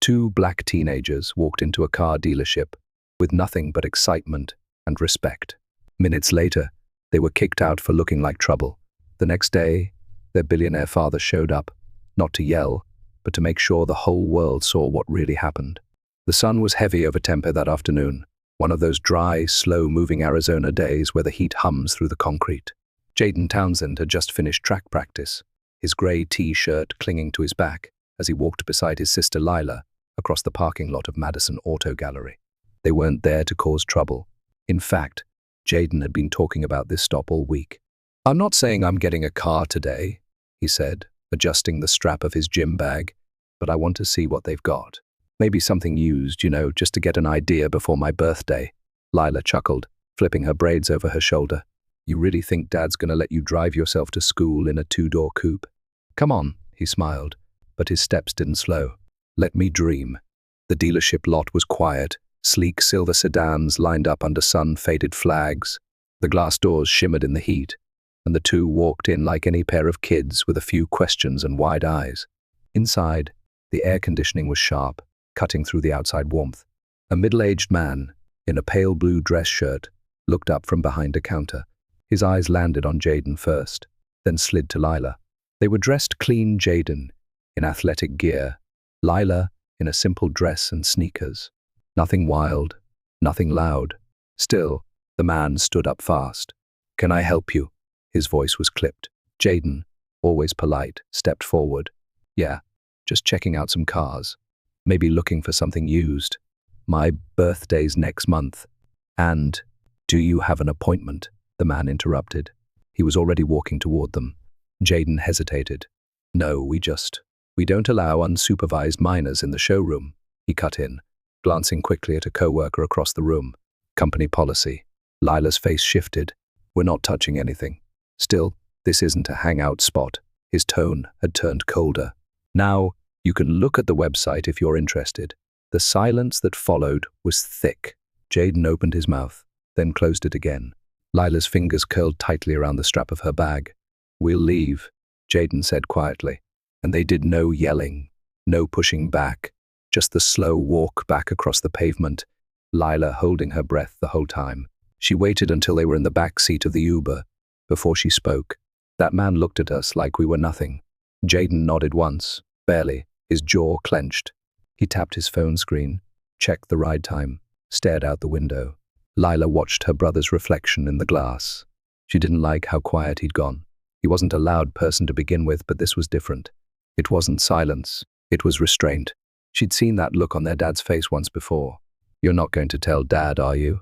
Two black teenagers walked into a car dealership with nothing but excitement and respect. Minutes later, they were kicked out for looking like trouble. The next day, their billionaire father showed up, not to yell, but to make sure the whole world saw what really happened. The sun was heavy over Tempe that afternoon, one of those dry, slow-moving Arizona days where the heat hums through the concrete. Jaden Townsend had just finished track practice, his grey T-shirt clinging to his back as he walked beside his sister Lila across the parking lot of Madison Auto Gallery. They weren't there to cause trouble. In fact, Jaden had been talking about this stop all week. "I'm not saying I'm getting a car today," he said, adjusting the strap of his gym bag, "but I want to see what they've got. Maybe something used, just to get an idea before my birthday." Lila chuckled, flipping her braids over her shoulder. "You really think Dad's gonna let you drive yourself to school in a two-door coupe?" "Come on," he smiled, but his steps didn't slow. "Let me dream." The dealership lot was quiet, sleek silver sedans lined up under sun-faded flags. The glass doors shimmered in the heat, and the two walked in like any pair of kids with a few questions and wide eyes. Inside, the air conditioning was sharp, cutting through the outside warmth. A middle-aged man, in a pale blue dress shirt, looked up from behind a counter. His eyes landed on Jaden first, then slid to Lila. They were dressed clean. Jaden in athletic gear, Lila in a simple dress and sneakers. Nothing wild, nothing loud. Still, the man stood up fast. "Can I help you?" His voice was clipped. Jaden, always polite, stepped forward. "Yeah, just checking out some cars. Maybe looking for something used. My birthday's next month." "And do you have an appointment?" the man interrupted. He was already walking toward them. Jaden hesitated. "No, we don't allow unsupervised minors in the showroom," he cut in, glancing quickly at a coworker across the room. "Company policy." Lila's face shifted. "We're not touching anything." "Still, this isn't a hangout spot." His tone had turned colder. "Now, you can look at the website if you're interested." The silence that followed was thick. Jaden opened his mouth, then closed it again. Lila's fingers curled tightly around the strap of her bag. "We'll leave," Jaden said quietly. And they did no yelling, no pushing back, just the slow walk back across the pavement, Lila holding her breath the whole time. She waited until they were in the back seat of the Uber before she spoke. "That man looked at us like we were nothing." Jaden nodded once, barely, his jaw clenched. He tapped his phone screen, checked the ride time, stared out the window. Lila watched her brother's reflection in the glass. She didn't like how quiet he'd gone. He wasn't a loud person to begin with, but this was different. It wasn't silence, it was restraint. She'd seen that look on their dad's face once before. "You're not going to tell Dad, are you?"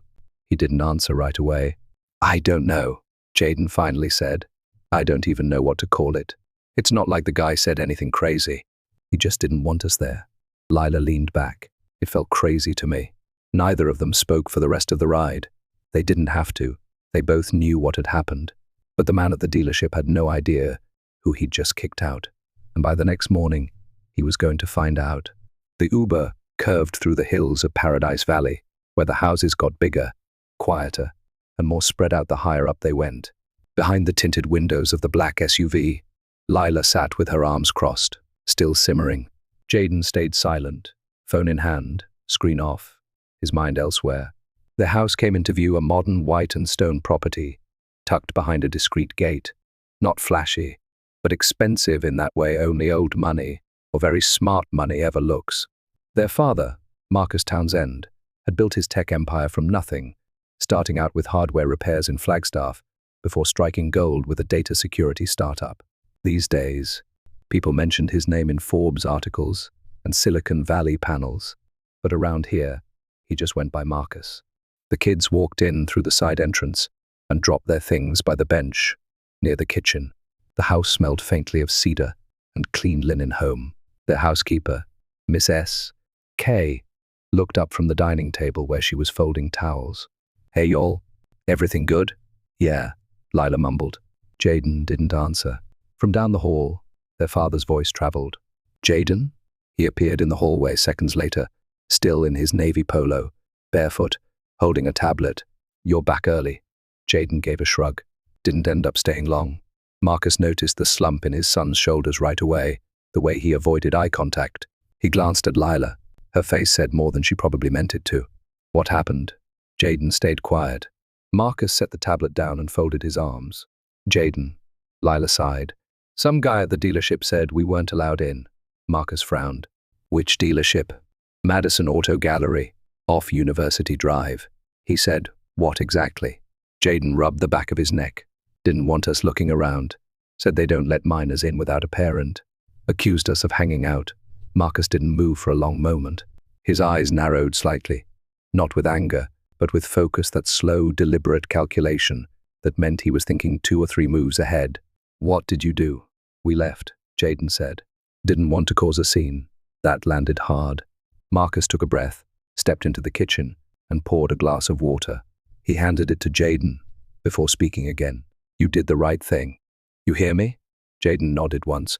He didn't answer right away. "I don't know," Jaden finally said. "I don't even know what to call it. It's not like the guy said anything crazy. He just didn't want us there." Lila leaned back. "It felt crazy to me." Neither of them spoke for the rest of the ride. They didn't have to. They both knew what had happened. But the man at the dealership had no idea who he'd just kicked out. And by the next morning, he was going to find out. The Uber curved through the hills of Paradise Valley, where the houses got bigger, quieter, and more spread out the higher up they went. Behind the tinted windows of the black SUV, Lila sat with her arms crossed, still simmering. Jaden stayed silent, phone in hand, screen off, his mind elsewhere. Their house came into view, a modern white and stone property, tucked behind a discreet gate. Not flashy, but expensive in that way only old money, or very smart money, ever looks. Their father, Marcus Townsend, had built his tech empire from nothing, starting out with hardware repairs in Flagstaff before striking gold with a data security startup. These days, people mentioned his name in Forbes articles and Silicon Valley panels, but around here, he just went by Marcus. The kids walked in through the side entrance and dropped their things by the bench near the kitchen. The house smelled faintly of cedar and clean linen home. Their housekeeper, Miss S.K., looked up from the dining table where she was folding towels. "Hey, y'all. Everything good?" "Yeah," Lila mumbled. Jaden didn't answer. From down the hall, their father's voice traveled. "Jaden?" He appeared in the hallway seconds later, still in his navy polo, barefoot, holding a tablet. "You're back early." Jaden gave a shrug. Didn't end up staying long. Marcus noticed the slump in his son's shoulders right away, the way he avoided eye contact. He glanced at Lila. Her face said more than she probably meant it to. What happened? Jaden stayed quiet. Marcus set the tablet down and folded his arms. Jaden. Lila sighed. Some guy at the dealership said we weren't allowed in. Marcus frowned. Which dealership? Madison Auto Gallery, off University Drive. He said, what exactly? Jaden rubbed the back of his neck. Didn't want us looking around. Said they don't let minors in without a parent. Accused us of hanging out. Marcus didn't move for a long moment. His eyes narrowed slightly. Not with anger, but with focus, that slow, deliberate calculation that meant he was thinking 2 or 3 moves ahead. What did you do? We left, Jaden said. Didn't want to cause a scene. That landed hard. Marcus took a breath, stepped into the kitchen, and poured a glass of water. He handed it to Jaden before speaking again. You did the right thing. You hear me? Jaden nodded once,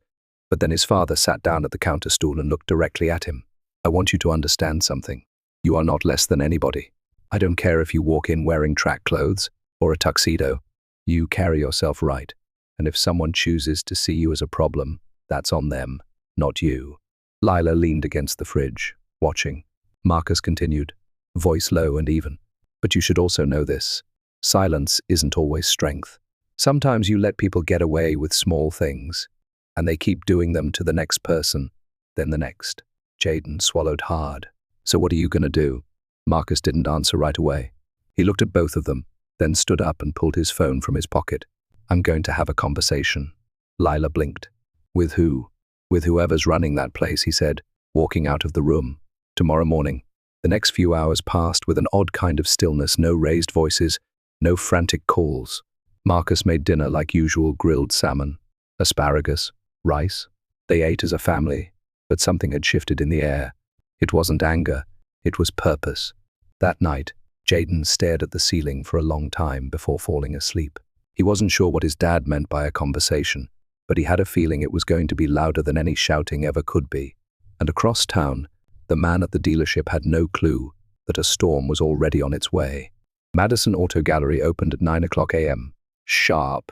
but then his father sat down at the counter stool and looked directly at him. I want you to understand something. You are not less than anybody. I don't care if you walk in wearing track clothes or a tuxedo. You carry yourself right, and if someone chooses to see you as a problem, that's on them, not you. Lila leaned against the fridge, watching. Marcus continued, voice low and even. But you should also know this. Silence isn't always strength. Sometimes you let people get away with small things, and they keep doing them to the next person, then the next. Jaden swallowed hard. So what are you going to do? Marcus didn't answer right away. He looked at both of them, then stood up and pulled his phone from his pocket. I'm going to have a conversation. Lila blinked. With who? With whoever's running that place, he said, walking out of the room. Tomorrow morning. The next few hours passed with an odd kind of stillness, no raised voices, no frantic calls. Marcus made dinner like usual: grilled salmon, asparagus, rice. They ate as a family, but something had shifted in the air. It wasn't anger, it was purpose. That night, Jaden stared at the ceiling for a long time before falling asleep. He wasn't sure what his dad meant by a conversation, but he had a feeling it was going to be louder than any shouting ever could be. And across town, the man at the dealership had no clue that a storm was already on its way. Madison Auto Gallery opened at 9 o'clock a.m. Sharp.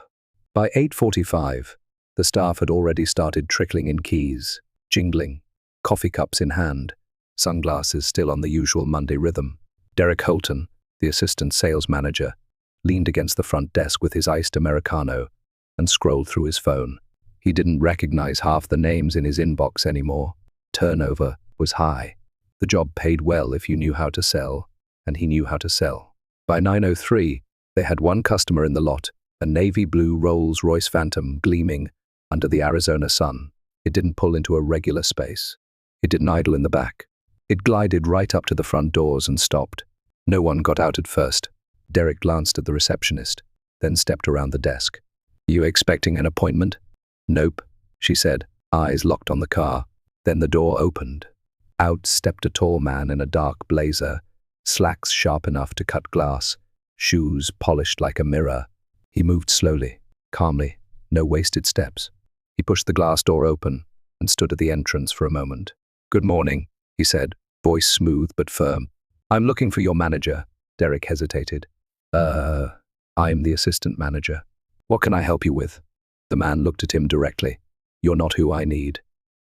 By 8:45, the staff had already started trickling in keys, jingling, coffee cups in hand, sunglasses still on the usual Monday rhythm. Derek Holton, the assistant sales manager, leaned against the front desk with his iced Americano and scrolled through his phone. He didn't recognize half the names in his inbox anymore. Turnover was high. The job paid well if you knew how to sell, and he knew how to sell. By 9:03, they had one customer in the lot, a navy blue Rolls-Royce Phantom gleaming under the Arizona sun. It didn't pull into a regular space. It didn't idle in the back. It glided right up to the front doors and stopped. No one got out at first. Derek glanced at the receptionist, then stepped around the desk. You expecting an appointment? Nope, she said, eyes locked on the car. Then the door opened. Out stepped a tall man in a dark blazer, slacks sharp enough to cut glass, shoes polished like a mirror. He moved slowly, calmly, no wasted steps. He pushed the glass door open and stood at the entrance for a moment. Good morning, he said, voice smooth but firm. I'm looking for your manager. Derek hesitated. I'm the assistant manager. What can I help you with? The man looked at him directly. You're not who I need.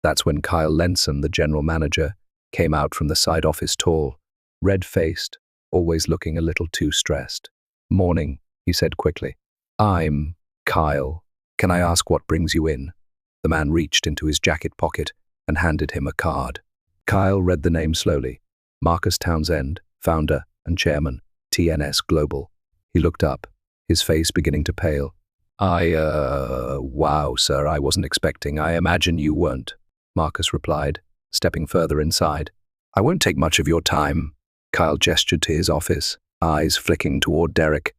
That's when Kyle Lenson, the general manager, came out from the side office, tall, red-faced, always looking a little too stressed. Morning, he said quickly. I'm Kyle. Can I ask what brings you in? The man reached into his jacket pocket and handed him a card. Kyle read the name slowly. Marcus Townsend, founder and chairman, TNS Global. He looked up, his face beginning to pale. Wow, sir, I wasn't expecting. I imagine you weren't, Marcus replied, stepping further inside. I won't take much of your time. Kyle gestured to his office, eyes flicking toward Derek.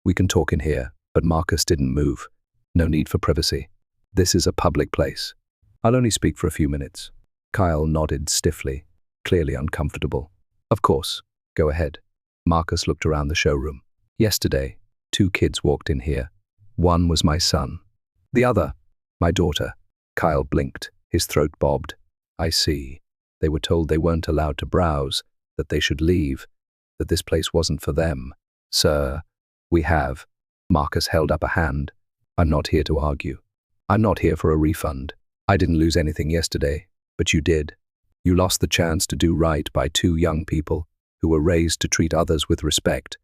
We can talk in here, but Marcus didn't move. No need for privacy. This is a public place. I'll only speak for a few minutes. Kyle nodded stiffly, clearly uncomfortable. Of course, go ahead. Marcus looked around the showroom. Yesterday, 2 kids walked in here. One was my son. The other, my daughter. Kyle blinked, his throat bobbed. I see. They were told they weren't allowed to browse, that they should leave, that this place wasn't for them. Sir, we have. Marcus held up a hand. I'm not here to argue. I'm not here for a refund. I didn't lose anything yesterday, but you did. You lost the chance to do right by two young people who were raised to treat others with respect,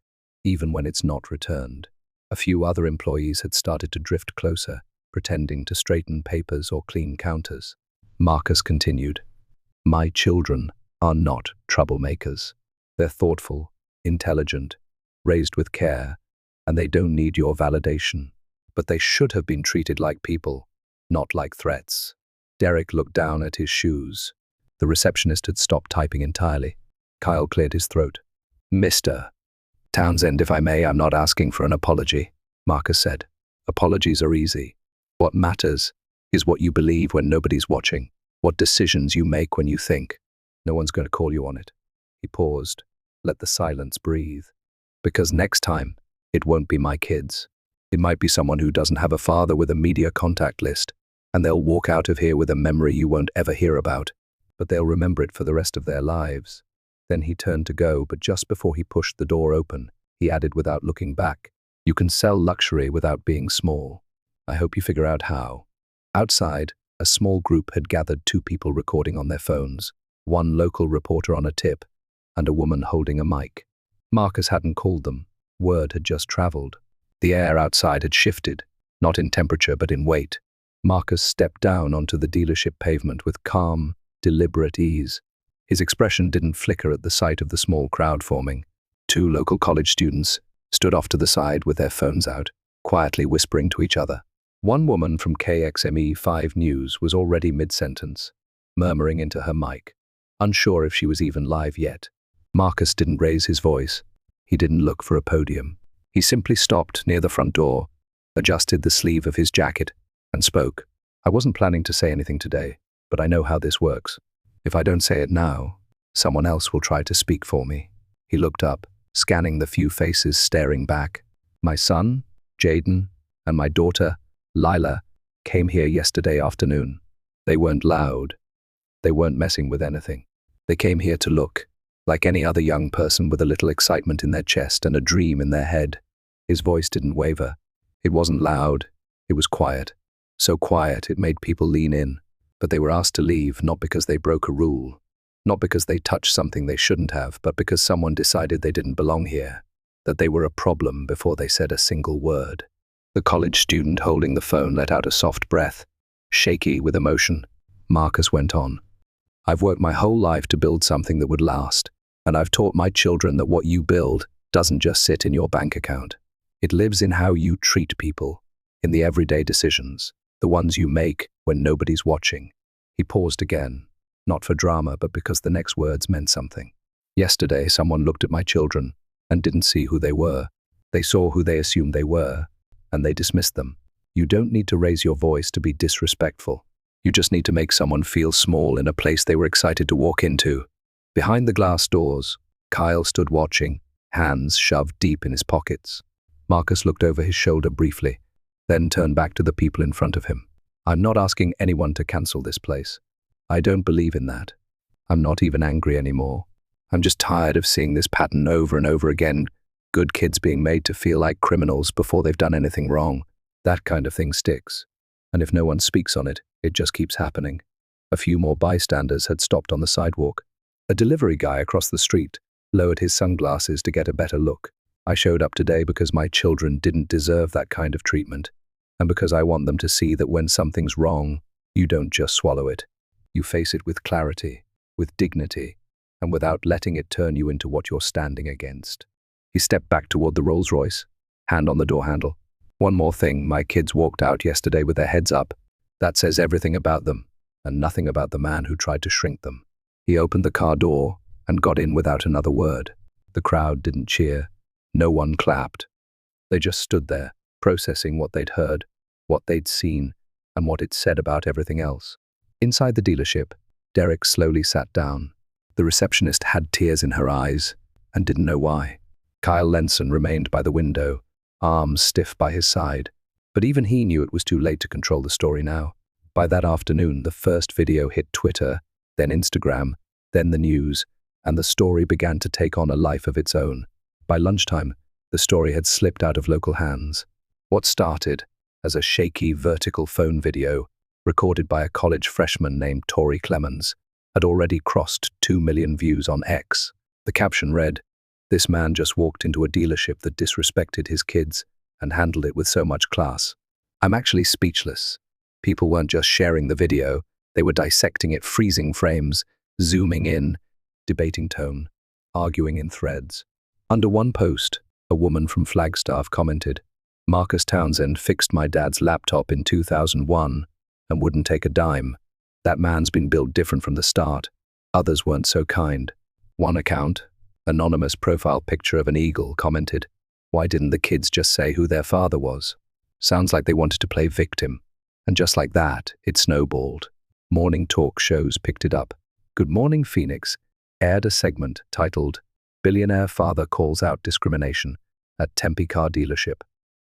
even when it's not returned. A few other employees had started to drift closer, pretending to straighten papers or clean counters. Marcus continued, "My children are not troublemakers. They're thoughtful, intelligent, raised with care, and they don't need your validation. But they should have been treated like people, not like threats." Derek looked down at his shoes. The receptionist had stopped typing entirely. Kyle cleared his throat. "Mr. Townsend, if I may, I'm not asking for an apology," Marcus said. "Apologies are easy. What matters is what you believe when nobody's watching, what decisions you make when you think. No one's going to call you on it." He paused, let the silence breathe. "Because next time, it won't be my kids. It might be someone who doesn't have a father with a media contact list, and they'll walk out of here with a memory you won't ever hear about, but they'll remember it for the rest of their lives." Then he turned to go, but just before he pushed the door open, he added without looking back, "You can sell luxury without being small. I hope you figure out how." Outside, a small group had gathered, two people recording on their phones, one local reporter on a tip, and a woman holding a mic. Marcus hadn't called them. Word had just traveled. The air outside had shifted, not in temperature but in weight. Marcus stepped down onto the dealership pavement with calm, deliberate ease. His expression didn't flicker at the sight of the small crowd forming. Two local college students stood off to the side with their phones out, quietly whispering to each other. One woman from KXME 5 News was already mid-sentence, murmuring into her mic, unsure if she was even live yet. Marcus didn't raise his voice. He didn't look for a podium. He simply stopped near the front door, adjusted the sleeve of his jacket, and spoke. "I wasn't planning to say anything today, but I know how this works. If I don't say it now, someone else will try to speak for me." He looked up, scanning the few faces staring back. "My son, Jaden, and my daughter, Lila, came here yesterday afternoon. They weren't loud. They weren't messing with anything. They came here to look, like any other young person with a little excitement in their chest and a dream in their head." His voice didn't waver. It wasn't loud. It was quiet. So quiet it made people lean in. But they were asked to leave, not because they broke a rule, not because they touched something they shouldn't have, but because someone decided they didn't belong here, that they were a problem before they said a single word. The college student holding the phone let out a soft breath, shaky with emotion. Marcus went on. "I've worked my whole life to build something that would last, and I've taught my children that what you build doesn't just sit in your bank account. It lives in how you treat people, in the everyday decisions, the ones you make when nobody's watching." He paused again, not for drama, but because the next words meant something. "Yesterday, someone looked at my children and didn't see who they were. They saw who they assumed they were, and they dismissed them. You don't need to raise your voice to be disrespectful. You just need to make someone feel small in a place they were excited to walk into." Behind the glass doors, Kyle stood watching, hands shoved deep in his pockets. Marcus looked over his shoulder briefly, then turned back to the people in front of him. "I'm not asking anyone to cancel this place. I don't believe in that. I'm not even angry anymore. I'm just tired of seeing this pattern over and over again, good kids being made to feel like criminals before they've done anything wrong. That kind of thing sticks. And if no one speaks on it, it just keeps happening." A few more bystanders had stopped on the sidewalk. A delivery guy across the street lowered his sunglasses to get a better look. "I showed up today because my children didn't deserve that kind of treatment, and because I want them to see that when something's wrong, you don't just swallow it. You face it with clarity, with dignity, and without letting it turn you into what you're standing against." He stepped back toward the Rolls-Royce, hand on the door handle. "One more thing, my kids walked out yesterday with their heads up. That says everything about them, and nothing about the man who tried to shrink them." He opened the car door and got in without another word. The crowd didn't cheer. No one clapped. They just stood there, processing what they'd heard, what they'd seen, and what it said about everything else. Inside the dealership, Derek slowly sat down. The receptionist had tears in her eyes and didn't know why. Kyle Lenson remained by the window, arms stiff by his side. But even he knew it was too late to control the story now. By that afternoon, the first video hit Twitter, then Instagram, then the news, and the story began to take on a life of its own. By lunchtime, the story had slipped out of local hands. What started as a shaky vertical phone video recorded by a college freshman named Tori Clemens had already crossed 2 million views on X. The caption read, "This man just walked into a dealership that disrespected his kids and handled it with so much class." I'm actually speechless. People weren't just sharing the video, they were dissecting it, freezing frames, zooming in, debating tone, arguing in threads. Under one post, a woman from Flagstaff commented, "Marcus Townsend fixed my dad's laptop in 2001 and wouldn't take a dime. That man's been built different from the start." Others weren't so kind. One account, anonymous profile picture of an eagle, commented, "Why didn't the kids just say who their father was? Sounds like they wanted to play victim." And just like that, it snowballed. Morning talk shows picked it up. Good Morning Phoenix aired a segment titled, "Billionaire Father Calls Out Discrimination at Tempe Car Dealership."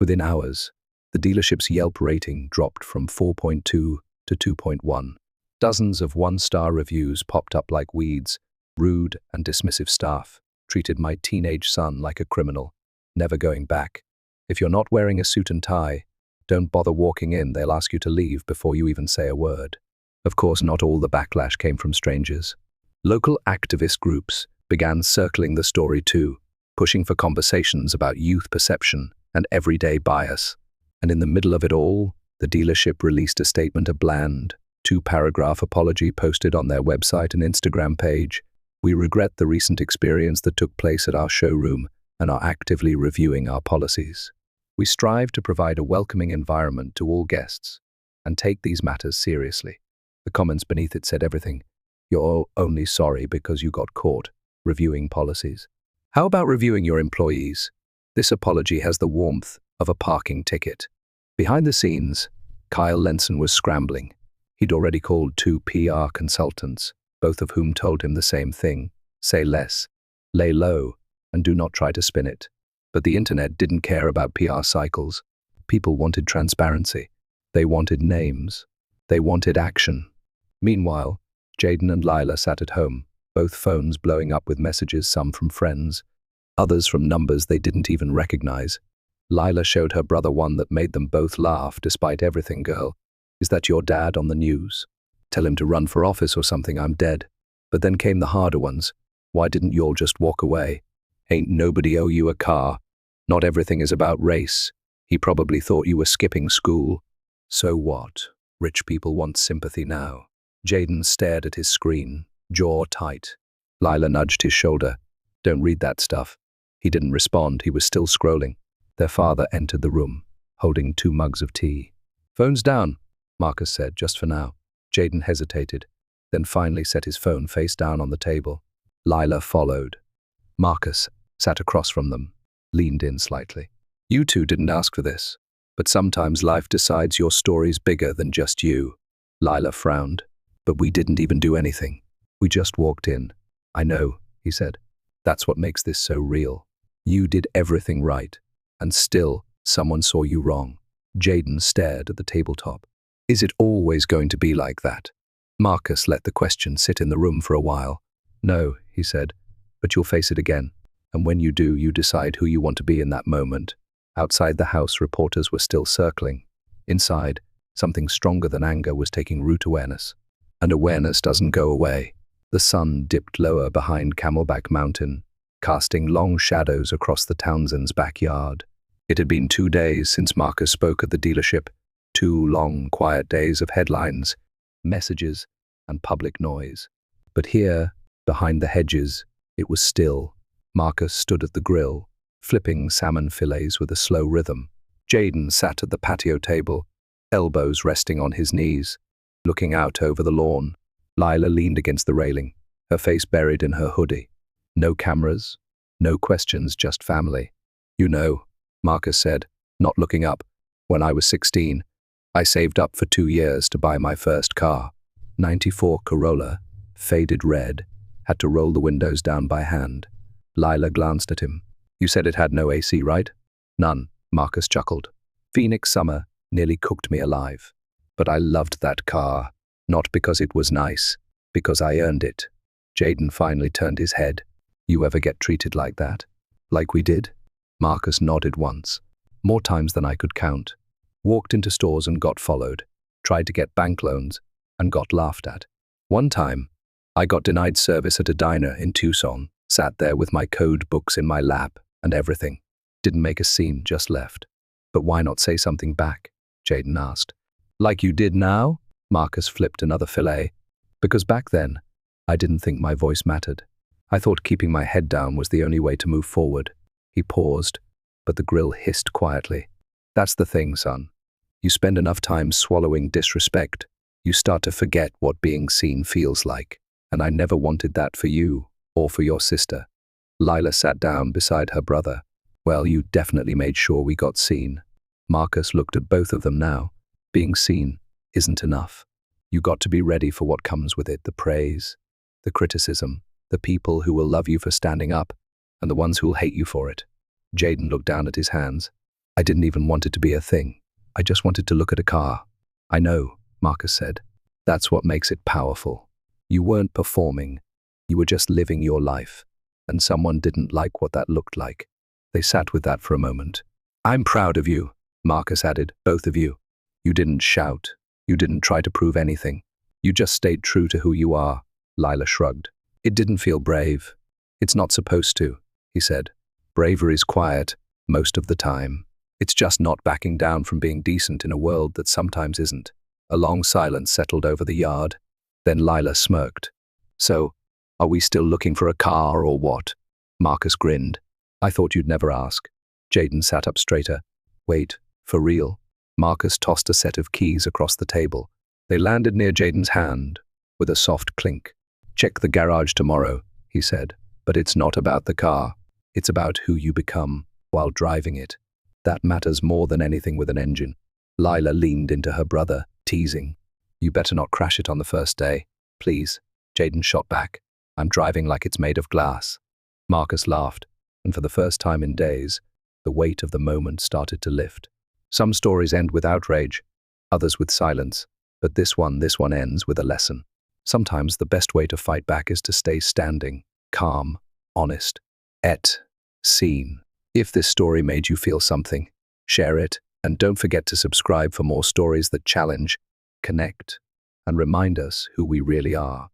Within hours, the dealership's Yelp rating dropped from 4.2 to 2.1. Dozens of one-star reviews popped up like weeds. Rude and dismissive staff treated my teenage son like a criminal, never going back. If you're not wearing a suit and tie, don't bother walking in, they'll ask you to leave before you even say a word. Of course, not all the backlash came from strangers. Local activist groups began circling the story too, pushing for conversations about youth perception and everyday bias. And in the middle of it all, the dealership released a statement, a bland, 2-paragraph apology posted on their website and Instagram page. "We regret the recent experience that took place at our showroom and are actively reviewing our policies. We strive to provide a welcoming environment to all guests and take these matters seriously." The comments beneath it said everything. "You're only sorry because you got caught reviewing policies. How about reviewing your employees? This apology has the warmth of a parking ticket." Behind the scenes, Kyle Lenson was scrambling. He'd already called 2 PR consultants, both of whom told him the same thing: say less, lay low, and do not try to spin it. But the internet didn't care about PR cycles. People wanted transparency. They wanted names. They wanted action. Meanwhile, Jaden and Lila sat at home, both phones blowing up with messages, some from friends, others from numbers they didn't even recognize. Lila showed her brother one that made them both laugh. "Despite everything, girl, is that your dad on the news? Tell him to run for office or something, I'm dead." But then came the harder ones. "Why didn't y'all just walk away? Ain't nobody owe you a car. Not everything is about race. He probably thought you were skipping school." So what? Rich people want sympathy now. Jaden stared at his screen, jaw tight. Lila nudged his shoulder. "Don't read that stuff." He didn't respond. He was still scrolling. Their father entered the room, holding 2 mugs of tea. "Phone's down," Marcus said, "just for now." Jaden hesitated, then finally set his phone face down on the table. Lila followed. Marcus sat across from them, leaned in slightly. "You two didn't ask for this, but sometimes life decides your story's bigger than just you." Lila frowned. "But we didn't even do anything. We just walked in." "I know," he said. "That's what makes this so real. You did everything right, and still someone saw you wrong." Jaden stared at the tabletop. "Is it always going to be like that?" Marcus let the question sit in the room for a while. "No," he said, "but you'll face it again. And when you do, you decide who you want to be in that moment." Outside the house, reporters were still circling. Inside, something stronger than anger was taking root: awareness. And awareness doesn't go away. The sun dipped lower behind Camelback Mountain, casting long shadows across the Townsends' backyard. It had been 2 days since Marcus spoke at the dealership. 2 long, quiet days of headlines, messages, and public noise. But here, behind the hedges, it was still. Marcus stood at the grill, flipping salmon fillets with a slow rhythm. Jaden sat at the patio table, elbows resting on his knees, looking out over the lawn. Lila leaned against the railing, her face buried in her hoodie. No cameras, no questions, just family. "You know," Marcus said, not looking up, "when I was 16, I saved up for 2 years to buy my first car. 94 Corolla, faded red, had to roll the windows down by hand." Lila glanced at him. "You said it had no AC, right?" "None," Marcus chuckled. "Phoenix summer nearly cooked me alive. But I loved that car, not because it was nice, because I earned it." Jaden finally turned his head. "You ever get treated like that?" "Like we did?" Marcus nodded once, more times than I could count. Walked into stores and got followed, tried to get bank loans and got laughed at. One time, I got denied service at a diner in Tucson, sat there with my code books in my lap and everything. Didn't make a scene, just left. But why not say something back? Jaden asked. Like you did now? Marcus flipped another fillet. Because back then, I didn't think my voice mattered. I thought keeping my head down was the only way to move forward. He paused, but the grill hissed quietly. That's the thing, son. You spend enough time swallowing disrespect, you start to forget what being seen feels like. And I never wanted that for you or for your sister. Lila sat down beside her brother. Well, you definitely made sure we got seen. Marcus looked at both of them now. Being seen isn't enough. You got to be ready for what comes with it, the praise, the criticism, the people who will love you for standing up, and the ones who will hate you for it. Jaden looked down at his hands. I didn't even want it to be a thing. I just wanted to look at a car. I know, Marcus said. That's what makes it powerful. You weren't performing. You were just living your life. And someone didn't like what that looked like. They sat with that for a moment. I'm proud of you, Marcus added, both of you. You didn't shout. You didn't try to prove anything. You just stayed true to who you are. Lila shrugged. It didn't feel brave. It's not supposed to, he said. Bravery's quiet, most of the time. It's just not backing down from being decent in a world that sometimes isn't. A long silence settled over the yard. Then Lila smirked. So, are we still looking for a car or what? Marcus grinned. I thought you'd never ask. Jaden sat up straighter. Wait, for real? Marcus tossed a set of keys across the table. They landed near Jaden's hand, with a soft clink. Check the garage tomorrow, he said. But it's not about the car. It's about who you become while driving it. That matters more than anything with an engine. Lila leaned into her brother, teasing. You better not crash it on the first day. Please. Jaden shot back. I'm driving like it's made of glass. Marcus laughed, and for the first time in days, the weight of the moment started to lift. Some stories end with outrage, others with silence, but this one ends with a lesson. Sometimes the best way to fight back is to stay standing, calm, honest, seen. If this story made you feel something, share it, and don't forget to subscribe for more stories that challenge, connect, and remind us who we really are.